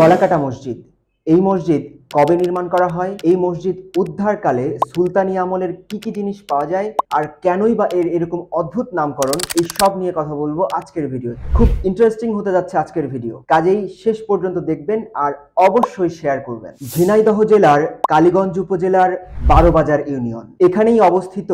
গলাকাটা মসজিদ। এই মসজিদ কবে নির্মাণ করা হয়, এই মসজিদ উদ্ধারকালে সুলতানি আমলের কি কি জিনিস পাওয়া যায়, আর কেনই বা এরকম অদ্ভুত নামকরণ, এই সব নিয়ে কথা বলবো আজকের ভিডিও। খুব ইন্টারেস্টিং হতে যাচ্ছে আজকের ভিডিও, কাজেই শেষ পর্যন্ত দেখবেন আর অবশ্যই শেয়ার করবেন। ঝিনাইদহ জেলার কালীগঞ্জ উপজেলার বারোবাজার ইউনিয়ন, এখানেই অবস্থিত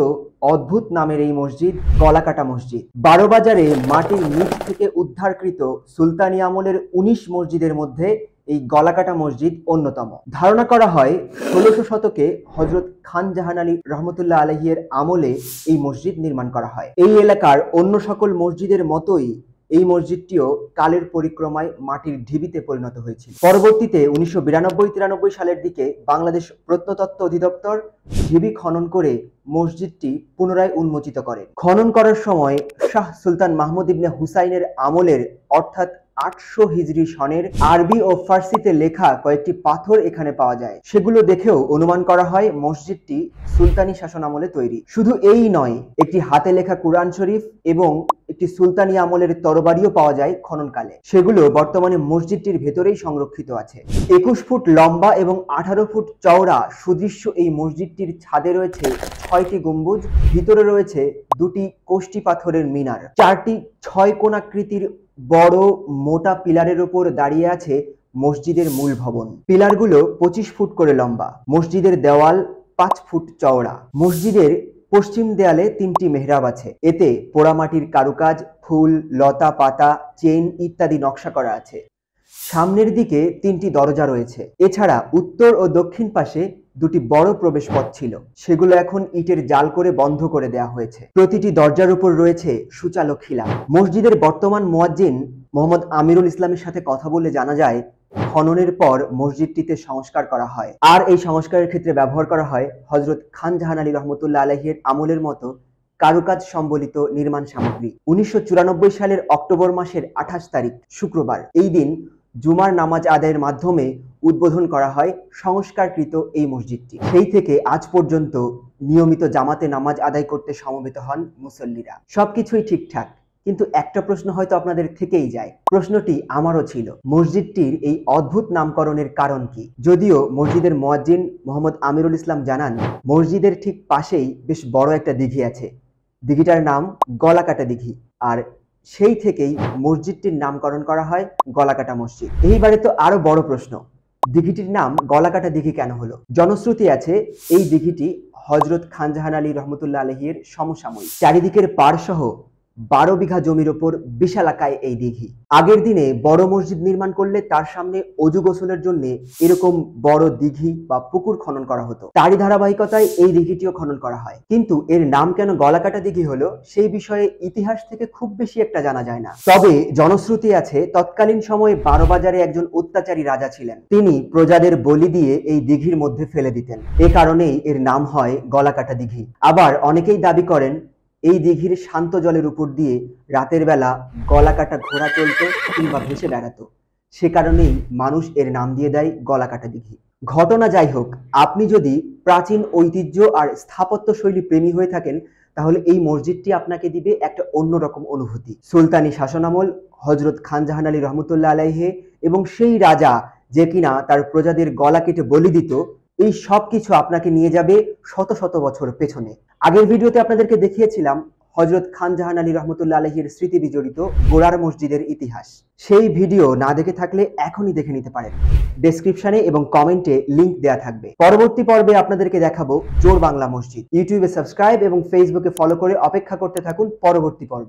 অদ্ভুত নামের এই মসজিদ গলাকাটা মসজিদ। বারোবাজারে মাটির নিচ থেকে উদ্ধারকৃত সুলতানি আমলের 19 মসজিদের মধ্যে এই গলাকাটা মসজিদ অন্যতম। ধারণা করা হয় 1600 শতকে হযরত খান জাহান আলী রহমতুল্লাহ আলাইহির আমলে এই মসজিদ নির্মাণ করা হয়। এই এলাকার অন্য সকল মসজিদের মতোই এই মসজিদটিও কালের পরিক্রমায় মাটির ঢিবিতে পরিণত হয়েছিল। পরবর্তীতে 1992-93 সালের দিকে বাংলাদেশ প্রত্নতত্ত্ব অধিদপ্তর ঢিবি খনন করে মসজিদটি পুনরায় উন্মোচিত করে। খনন করার সময় শাহ সুলতান মাহমুদ ইবনে হুসাইনের আমলের অর্থাৎ 800 হিজরি সনের আরবি ও ফার্সিতে লেখা কয়েকটি পাথর এখানে পাওয়া যায়। সেগুলো দেখেও অনুমান করা হয় মসজিদটি সুলতানি শাসন আমলে তৈরি। শুধু এই নয়, একটি হাতে লেখা কুরআন শরীফ এবং একটি সুলতানি আমলের তরবারিও পাওয়া যায় খননকালে। সেগুলো বর্তমানে মসজিদটির ভেতরেই সংরক্ষিত আছে। 21 ফুট লম্বা এবং 18 ফুট চওড়া সুদৃশ্য এই মসজিদটির ছাদে রয়েছে 6টি গম্বুজ, ভিতরে রয়েছে 2টি কোষ্টি পাথরের মিনার, 4টি 6 কোণাকৃতির বড় মোটা পিলারের উপর দাঁড়িয়ে আছে মসজিদের মূল ভবন। পিলারগুলো 25 ফুট করে লম্বা। মসজিদের দেওয়াল 5 ফুট চওড়া। মসজিদের পশ্চিম দেয়ালে 3টি মেহরাব আছে। এতে পোড়ামাটির কারুকাজ, ফুল, লতা পাতা, চেইন ইত্যাদি নকশা করা আছে। সামনের দিকে 3টি দরজা রয়েছে। এছাড়া উত্তর ও দক্ষিণ পাশে 2টি বড় প্রবেশ পথ ছিল, সেগুলো এখন ইটের জাল করে বন্ধ করে দেওয়া হয়েছে। প্রতিটি দরজার উপর রয়েছে সূচালো খিলান। মসজিদের বর্তমান মুয়াজ্জিন মোহাম্মদ আমিরুল ইসলামের সাথে কথা বলে জানা যায়, খননের পর মসজিদটিতে সংস্কার করা হয়, আর এই সংস্কারের ক্ষেত্রে ব্যবহার করা হয় হযরত খান জাহান আলী রহমতুল্লাহ আলাইহির আমলের মতো কারুকাজ সম্বলিত নির্মাণ সামগ্রী। 1994 সালের অক্টোবর মাসের 28 তারিখ শুক্রবার এই দিন জুমার নামাজ আদায়ের মাধ্যমে উদ্বোধন করা হয় সংস্কারকৃত এই মসজিদটি। সেই থেকে আজ পর্যন্ত নিয়মিত জামাতে নামাজ আদায় করতে সমবেত হন মুসল্লিরা। সবকিছুই ঠিকঠাক, কিন্তু একটা প্রশ্ন হয়তো আপনাদের থেকেই যায়। প্রশ্নটি আমারও ছিল, মসজিদটির এই অদ্ভুত নামকরণের কারণ কি? যদিও মসজিদের মুয়াজ্জিন মোহাম্মদ আমিরুল ইসলাম জানান, মসজিদের ঠিক পাশেই বেশ বড় একটা দিঘি আছে। দিঘিটার নাম গলাকাটা দিঘি, আর সেই থেকেই মসজিদটির নামকরণ করা হয় গলাকাটা মসজিদ। এইবারে তো আরো বড় প্রশ্ন, দিঘিটির নাম গলাকাটা দিঘি কেন হলো? জনশ্রুতি আছে এই দিঘিটি হযরত খান জাহান আলী রহমতুল্লাহ আলাইহির সমসাময়িক। চারিদিকের পাড় সহ 12 বিঘা জমির ওপর বিশালাকায় এই দিঘি। আগের দিনে বড় মসজিদ নির্মাণ করলে তার সামনে অজু গোসলের জন্য এরকম বড় দিঘি বা পুকুর খনন করা হতো। তারই ধারাবাহিকতায় এই দিঘিটিও খনন করা হয়। কিন্তু এর নাম কেন গলাকাটা দিঘি হলো, সেই বিষয়ে ইতিহাস থেকে খুব বেশি একটা জানা যায় না। তবে জনশ্রুতি আছে তৎকালীন সময়ে বারোবাজারে একজন অত্যাচারী রাজা ছিলেন। তিনি প্রজাদের বলি দিয়ে এই দিঘির মধ্যে ফেলে দিতেন। এ কারণেই এর নাম হয় গলাকাটা দিঘি। আবার অনেকেই দাবি করেন এই দিঘির শান্ত জলের উপর দিয়ে রাতের বেলা গলাকাটা ঘোড়া চলতো কিংবা ভেসে বেড়াতো। সে কারণেই মানুষ এর নাম দিয়ে দেয় গলাকাটা দিঘি। ঘটনা যাই হোক, আপনি যদি প্রাচীন ঐতিহ্য আর স্থাপত্য শৈলী প্রেমী হয়ে থাকেন, তাহলে এই মসজিদটি আপনাকে দিবে একটা অন্যরকম অনুভূতি। সুলতানি শাসনামল, হযরত খান জাহান আলী রহমতুল্লাহ আলাইহি এবং সেই রাজা যে কিনা তার প্রজাদের গলা কেটে বলি দিত, এই সব কিছু আপনাকে নিয়ে যাবে শত শত বছর পেছনে। আগের ভিডিওতে আপনাদেরকে দেখিয়েছিলাম হযরত খান জাহান আলী রহমতুল্লাহ আলাইহির স্মৃতি বিজড়িত গোড়ার মসজিদের ইতিহাস। সেই ভিডিও না দেখে থাকলে এখনই দেখে নিতে পারেন। ডেসক্রিপশনে এবং কমেন্টে লিংক দেওয়া থাকবে। পরবর্তী পর্বে আপনাদেরকে দেখাবো জোর বাংলা মসজিদ। ইউটিউবে সাবস্ক্রাইব এবং ফেসবুকে ফলো করে অপেক্ষা করতে থাকুন পরবর্তী পর্বে।